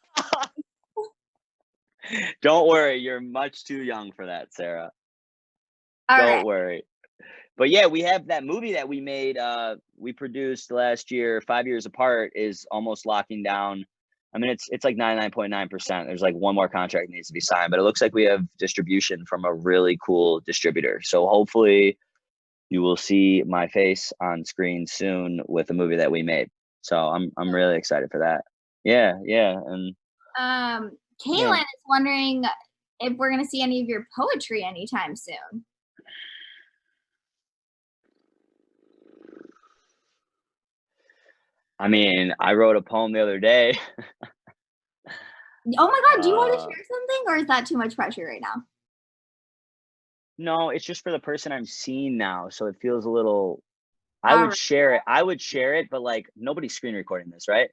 Don't worry, you're much too young for that, Sarah. All Don't right. worry. But yeah, we have that movie that we made, we produced last year, 5 years apart, is almost locking down. I mean, it's like 99.9%. There's like one more contract that needs to be signed, but it looks like we have distribution from a really cool distributor. So hopefully you will see my face on screen soon with a movie that we made. So I'm really excited for that. Yeah. And Kaylin is wondering if we're going to see any of your poetry anytime soon. I mean, I wrote a poem the other day. Oh my God, do you want to share something, or is that too much pressure right now? No, it's just for the person I'm seeing now. So it feels a little, I would share it, but like nobody's screen recording this, right?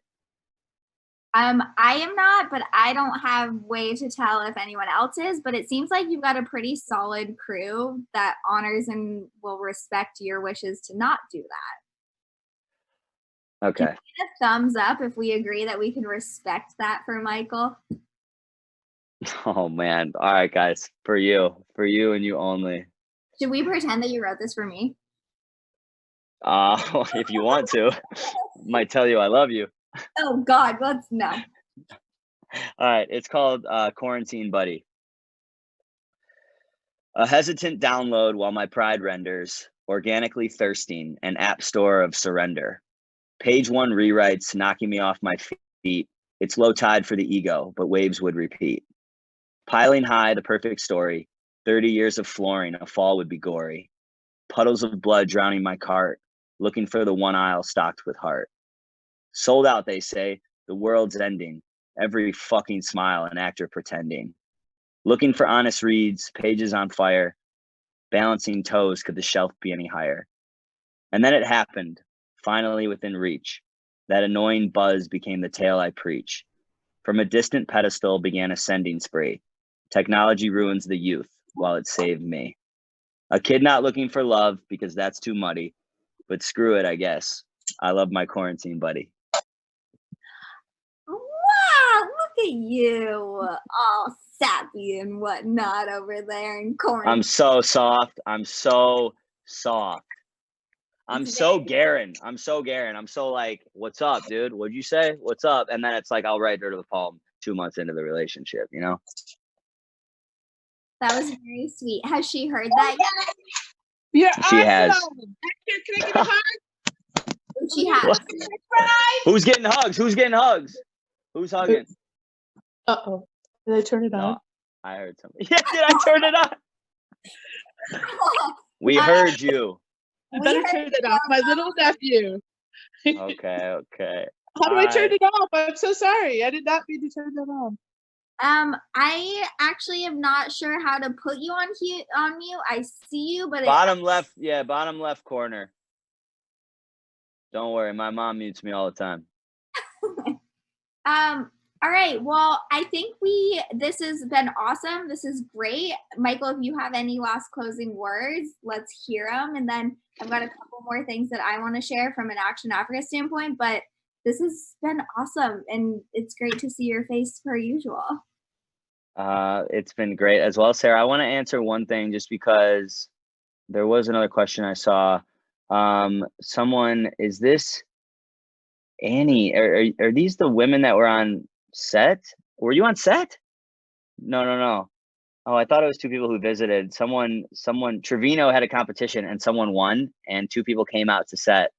I am not, but I don't have way to tell if anyone else is, but it seems like you've got a pretty solid crew that honors and will respect your wishes to not do that. Okay. Can we get a thumbs up if we agree that we can respect that for Michael? Oh man. All right, guys, for you and you only. Should we pretend that you wrote this for me? If you want to, might tell you I love you. Oh God, let's no. All right, it's called Quarantine Buddy. A hesitant download while my pride renders, organically thirsting, an app store of surrender. Page 1 rewrites knocking me off my feet. It's low tide for the ego, but waves would repeat. Piling high, the perfect story. 30 years of flooring, a fall would be gory. Puddles of blood drowning my cart, looking for the one aisle stocked with heart. Sold out, they say, the world's ending. Every fucking smile, an actor pretending. Looking for honest reads, pages on fire. Balancing toes, could the shelf be any higher? And then it happened, finally within reach. That annoying buzz became the tale I preach. From a distant pedestal began ascending spree. Technology ruins the youth, while it saved me. A kid not looking for love, because that's too muddy. But screw it, I guess. I love my quarantine buddy. Wow, look at you, all sappy and whatnot over there in quarantine. I'm so soft. I'm so Garen. I'm so like, what's up, dude? What'd you say? What's up? And then it's like, I'll write her to the poem 2 months into the relationship, you know? That was very sweet. Has she heard that yet? Yeah, She has. Can I get a hug? She has. Who's getting hugs? Who's hugging? Uh-oh. Did I turn it on? No, I heard something. Yeah, did I turn it on? We heard you. I better turn it off. My little nephew. Okay. How do I turn it off? I'm so sorry. I did not mean to turn that on. I actually am not sure how to put you on mute. I see you, but bottom left corner. Don't worry, my mom mutes me all the time. All right. Well, I think this has been awesome. This is great. Michael, if you have any last closing words, let's hear them. And then I've got a couple more things that I want to share from an Action Africa standpoint, but this has been awesome. And it's great to see your face per usual. It's been great as well, Sarah. I want to answer one thing just because there was another question I saw. Is this Annie? Are these the women that were on set? Were you on set? No. Oh, I thought it was two people who visited. Someone, Trevino had a competition and someone won, and two people came out to set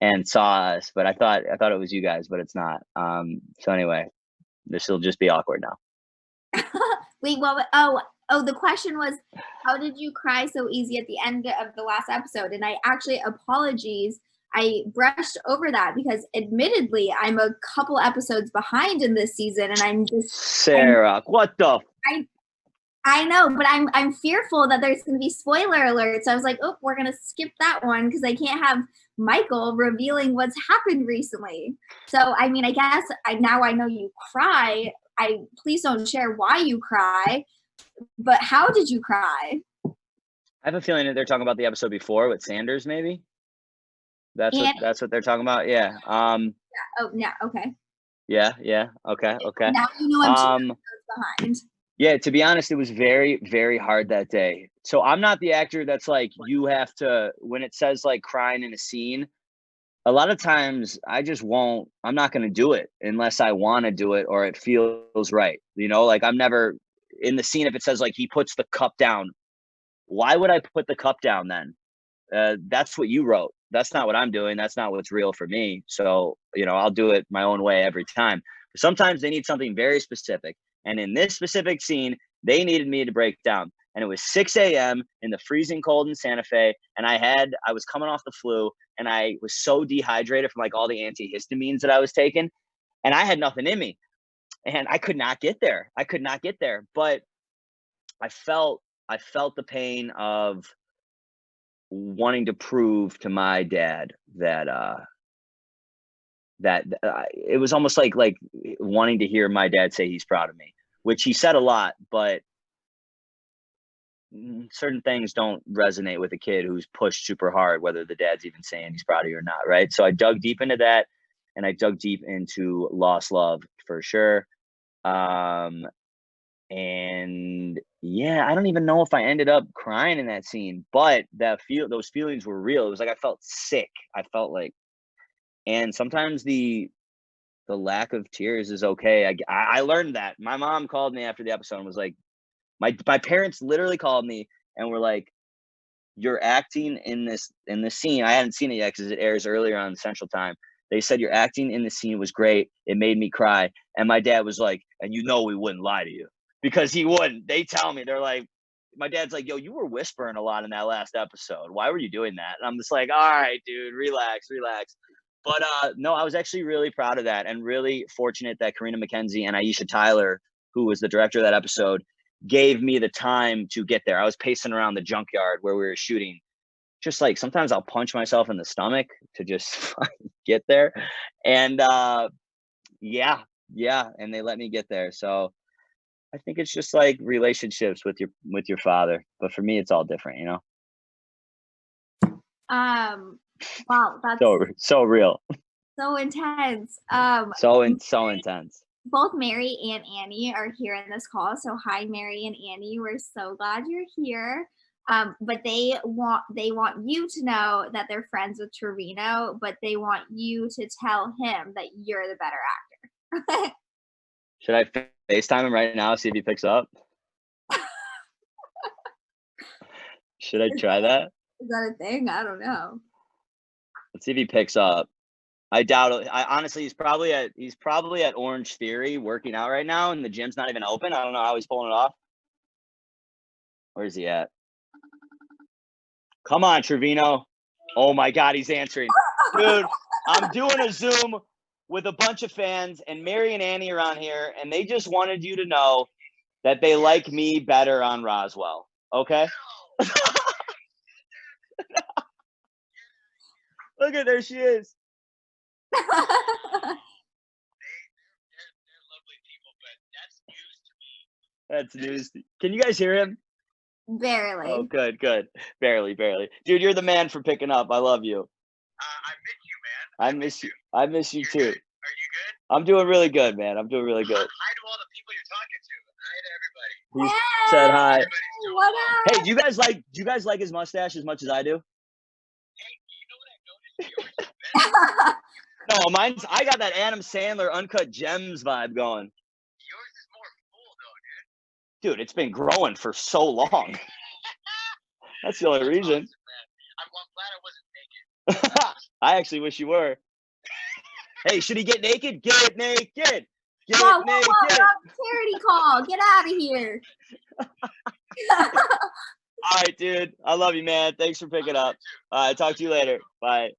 and saw us. But I thought it was you guys, but it's not. So anyway, this will just be awkward now. Wait, well, the question was, how did you cry so easy at the end of the last episode? And apologies. I brushed over that because admittedly, I'm a couple episodes behind in this season, and I'm just Sarah, what the? I know, but I'm fearful that there's going to be spoiler alerts. So I was like, oh, we're going to skip that one because I can't have Michael revealing what's happened recently. So, I mean, I guess now I know you cry. Please don't share why you cry, but how did you cry? I have a feeling that they're talking about the episode before with Sanders, maybe. That's what they're talking about. Yeah. Oh, yeah. Okay. Yeah. Okay. Now you know I'm 2 episodes behind. Yeah, to be honest, it was very, very hard that day. So I'm not the actor that's like, you have to, when it says like crying in a scene, a lot of times I just won't, I'm not going to do it unless I want to do it or it feels right. You know, like I'm never in the scene. If it says like he puts the cup down, why would I put the cup down then? That's what you wrote. That's not what I'm doing. That's not what's real for me. So, you know, I'll do it my own way every time. But sometimes they need something very specific. And in this specific scene, they needed me to break down. And it was 6 a.m. in the freezing cold in Santa Fe. And I was coming off the flu and I was so dehydrated from like all the antihistamines that I was taking. And I had nothing in me. And I could not get there. But I felt the pain of wanting to prove to my dad that it was almost like wanting to hear my dad say he's proud of me, which he said a lot, but certain things don't resonate with a kid who's pushed super hard, whether the dad's even saying he's proud of you or not, right? So I dug deep into that, and I dug deep into lost love for sure. And yeah, I don't even know if I ended up crying in that scene, but those feelings were real. It was like I felt sick. I felt like, and sometimes the lack of tears is okay. I learned that. My mom called me after the episode and was like, my parents literally called me and were like, "You're acting in this scene." I hadn't seen it yet because it airs earlier on Central Time. They said your acting in the scene was great. It made me cry. And my dad was like, "And you know we wouldn't lie to you." Because he wouldn't. They tell me, they're like, my dad's like, "Yo, you were whispering a lot in that last episode. Why were you doing that?" And I'm just like, all right, dude, relax. But no, I was actually really proud of that and really fortunate that Karina McKenzie and Aisha Tyler, who was the director of that episode, gave me the time to get there. I was pacing around the junkyard where we were shooting. Just like sometimes I'll punch myself in the stomach to just get there. And yeah. And they let me get there. So I think it's just like relationships with your father. But for me, it's all different, you know? Wow, that's so real. so intense. So intense. Both Mary and Annie are here in this call. So hi, Mary and Annie. We're so glad you're here. But they want you to know that they're friends with Trevino, but they want you to tell him that you're the better actor. Should I FaceTime him right now, see if he picks up? Should I try that? Is that a thing? I don't know. Let's see if he picks up. I doubt it. Honestly, he's probably at Orange Theory working out right now, and the gym's not even open. I don't know how he's pulling it off. Where's he at? Come on, Trevino. Oh my God, he's answering. Dude, I'm doing a Zoom with a bunch of fans, and Mary and Annie are on here, and they just wanted you to know that they like me better on Roswell. Okay? Look at, there she is. They're lovely That's news. Can you guys hear him? Barely. Oh, good. Barely. Dude, you're the man for picking up. I love you. I miss you, man. I miss you You're too. good. Are you good? I'm doing really good, man. I'm doing really good. Hi to all the people you're talking to. Hi to everybody. He said hi. Everybody's doing What well. up? Hey, do you guys like his mustache as much as I do? Hey, you know what I've noticed? Yours is better. No, I got that Adam Sandler Uncut Gems vibe going. Yours is more full, though, dude. Dude, it's been growing for so long. That's the only That's reason. awesome, man. I'm glad I wasn't naked. I actually wish you were. Hey, should he get naked? Get naked. Get Whoa, naked. charity call. Get out of here. All right, dude. I love you, man. Thanks for picking up. All right, talk to you later. Bye.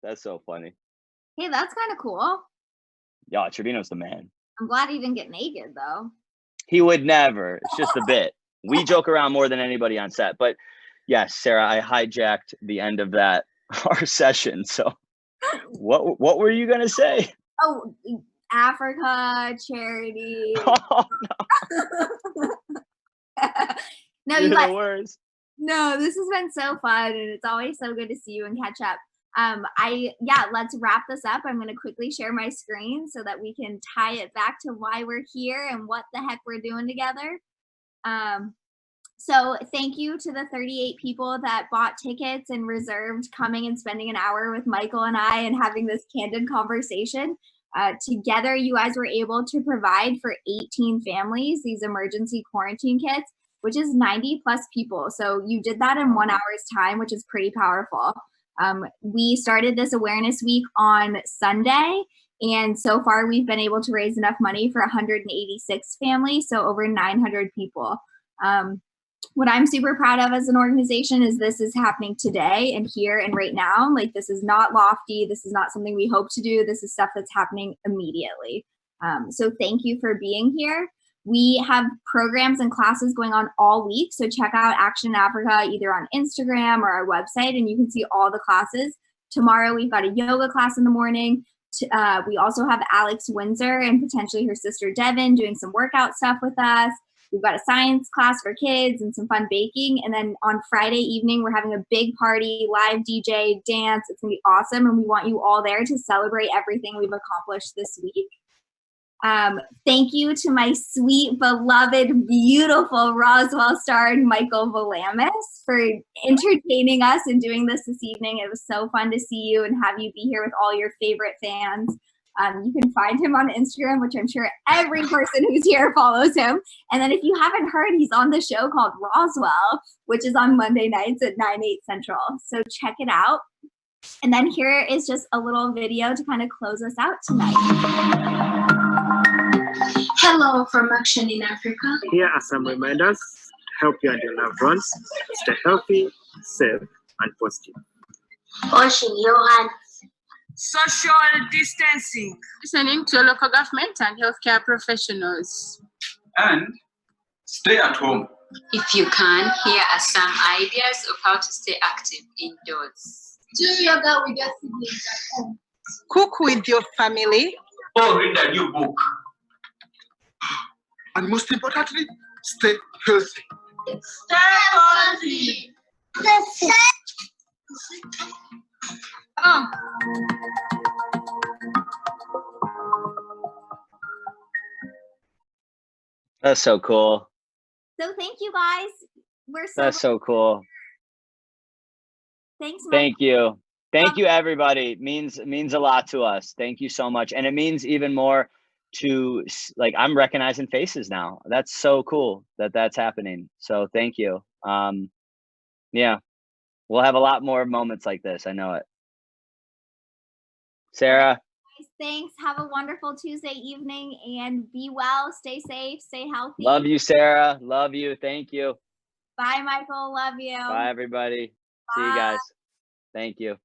That's so funny. Hey, that's kind of cool. Yeah, Trevino's the man. I'm glad he didn't get naked though. He would never. It's just a bit. We joke around more than anybody on set. But yes, Sarah, I hijacked the end of that our session. So what were you gonna say? Oh, Africa charity. Oh, No, you're you guys. the worst. No, this has been so fun, and it's always so good to see you and catch up. Let's wrap this up. I'm going to quickly share my screen so that we can tie it back to why we're here and what the heck we're doing together. So thank you to the 38 people that bought tickets and reserved coming and spending an hour with Michael and I and having this candid conversation. Together, you guys were able to provide for 18 families these emergency quarantine kits, which is 90 plus people. So you did that in 1 hour's time, which is pretty powerful. We started this awareness week on Sunday, and so far we've been able to raise enough money for 186 families, so over 900 people. What I'm super proud of as an organization is this is happening today and here and right now. Like, this is not lofty. This is not something we hope to do. This is stuff that's happening immediately. So thank you for being here. We have programs and classes going on all week. So check out Action in Africa either on Instagram or our website, and you can see all the classes. Tomorrow we've got a yoga class in the morning. We also have Alex Windsor and potentially her sister Devin doing some workout stuff with us. We've got a science class for kids and some fun baking. And then on Friday evening, we're having a big party, live DJ, dance. It's going to be awesome. And we want you all there to celebrate everything we've accomplished this week. Thank you to my sweet, beloved, beautiful Roswell star, Michael Vlamis, for entertaining us and doing this evening. It was so fun to see you and have you be here with all your favorite fans. You can find him on Instagram, which I'm sure every person who's here follows him. And then if you haven't heard, he's on the show called Roswell, which is on Monday nights at 9/8 Central. So check it out. And then here is just a little video to kind of close us out tonight. Hello from Action in Africa. Here are some reminders to help you and your loved ones stay healthy, safe, and positive. Washing your hands. Social distancing. Listening to local government and healthcare professionals. And stay at home. If you can, here are some ideas of how to stay active indoors. Do yoga with your siblings at home. Cook with your family. Or read a new book. And most importantly, stay healthy. Stay healthy. Oh. That's so cool. So thank you guys. That's so cool. Thanks, Mike. Thank you. Thank you, everybody. It means a lot to us. Thank you so much. And it means even more to, like, I'm recognizing faces now. That's so cool that that's happening. So thank you. Yeah, we'll have a lot more moments like this. I know it. Sarah. Thanks. Have a wonderful Tuesday evening and be well. Stay safe. Stay healthy. Love you, Sarah. Love you. Thank you. Bye, Michael. Love you. Bye, everybody. Bye. See you guys. Thank you.